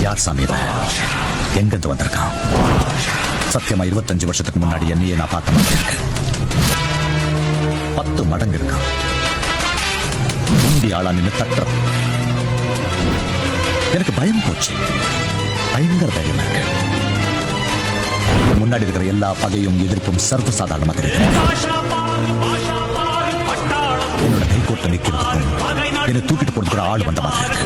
யார் சாமி எங்கிருந்து வந்திருக்கான்? சத்தியமா 25 வருஷத்துக்கு முன்னாடி என்னையே நான் பார்த்த மாதிரி இருக்கு. 10 மடங்கு இருக்கான். முந்தி ஆளா நின்று தட்டுற எனக்கு பயம் போச்சு. பயங்கர தைரியமா இருக்கு. முன்னாடி இருக்கிற எல்லா பகையும் எதிர்ப்பும் சர்வசாதாரணமா தெரியுது. என்னோட கை கோட்டை நிற்கிறதுக்கும் என்னை தூக்கிட்டு போடுற ஆள் வந்த மாதிரி இருக்கு.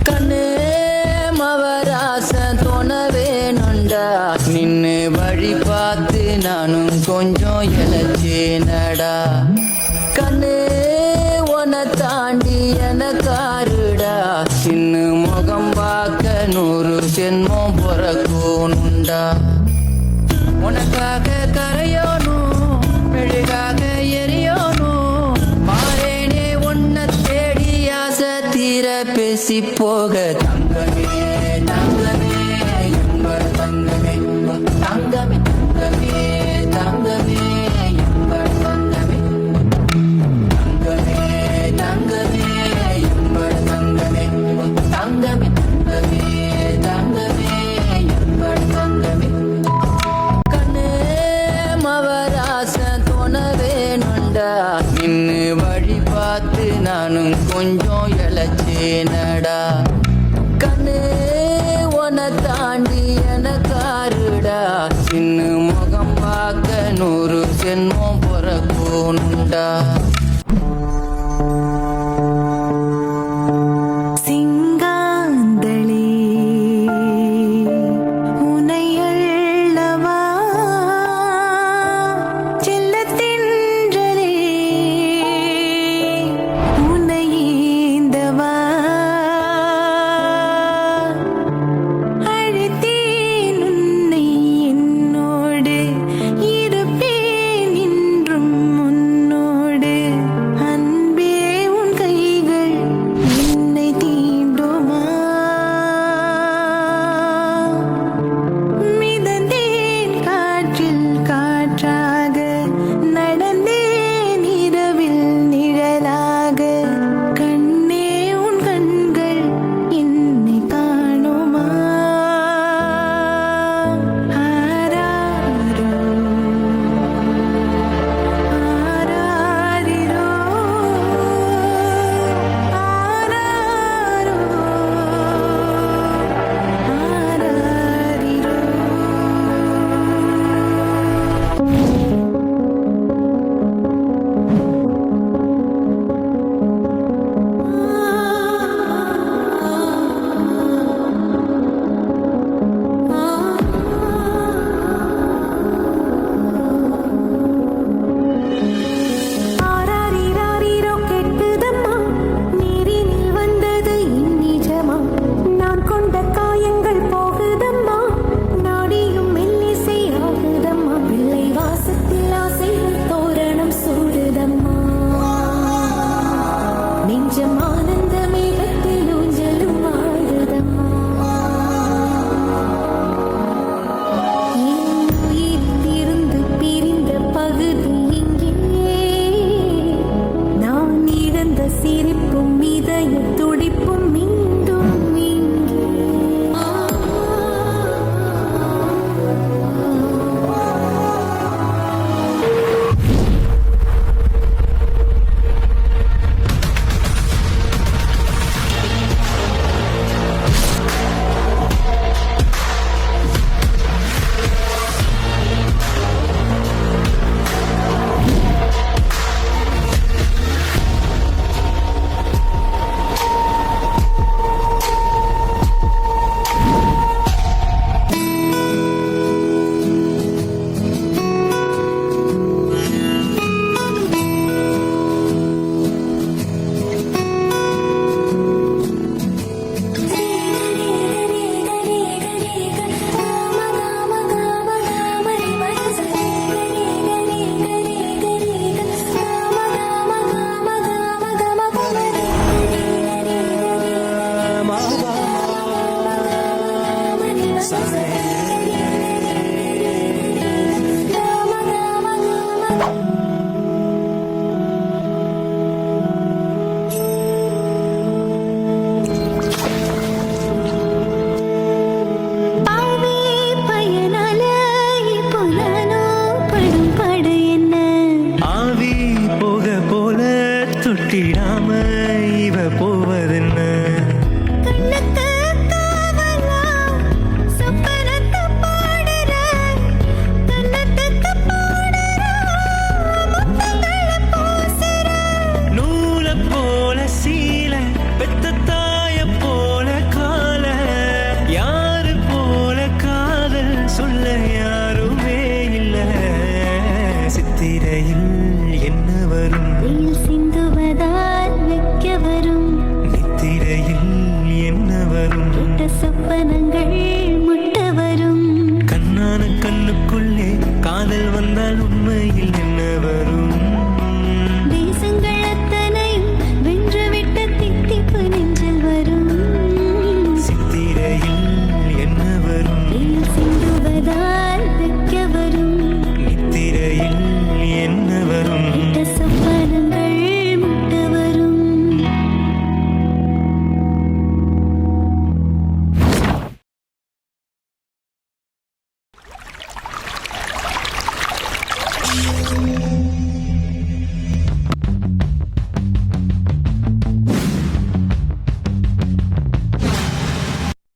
கண்ணே மவராச தோணவே நொண்டா நின்னு வழி பார்த்து நானும் கொஞ்சம் இழச்சேனடா கண்ணே உன தாண்டி எனக்காருடா சின்ன முகம் பார்க்க 100 ஜென்மம் பிறக்கணுண்டா உனக்காக கரையோனும் மெழுகாக எரியோனும் மாறேனே உன்னை தேடி ஆசை தீர பேசி போக தங்கமே தங்கமே எங்கள் தங்கமே தங்கமே தங்கமே தங்கமே எங்கள் தங்கமே தங்கமே தங்கமே எங்கள் தங்கமே தங்கமே தங்கமே தங்கமே எங்கள் தங்கமே கண்ணே மவராச தோணவே நொண்டா நின்னு வழி பார்த்து நானும் கொஞ்சம் இழச்சேனடா கண்ணே உன தாண்டி எனக்காருடா சின்ன முகம் பார்க்க 100 ஜென்மம் பிறக்கணுண்டா சிங்காந்தளே உனையள்ளவா செல்லத்தென்றலே உனையேந்தவா அழைத்தேன் உன்னை என்னோடு இருப்பேன் என்றும் உன்னோடு அன்பே உன் கைகள் என்னை தீண்டுமா மிதந்தேன் காற்றில் காற்றாக நடந்தேன் இரவில் நிழலாக கண்ணே உன் கண்கள் என்னை காணுமா ஆராரோ ஆராரிரோ ஆராரோ ஆராரிராரிரோ கேட்குதம்மா நீரினில் வந்தது இந்நிஜமா நான் கொண்ட காயங்கள் போகுதம்மா நாடியும் மெல்லிசை ஆகுதம்மா பிள்ளை வாசத்தில் ஆசைகள் தோரணம் சூடுதம்மா நெஞ்சம் ஆனந்த மேகத்தில் ஊஞ்சலும் ஆடுதம்மா என் உயிரிலிருந்து பிரிந்த பகுதி எங்கே நான் இழந்த சிரிப்பும் இதயத்துள்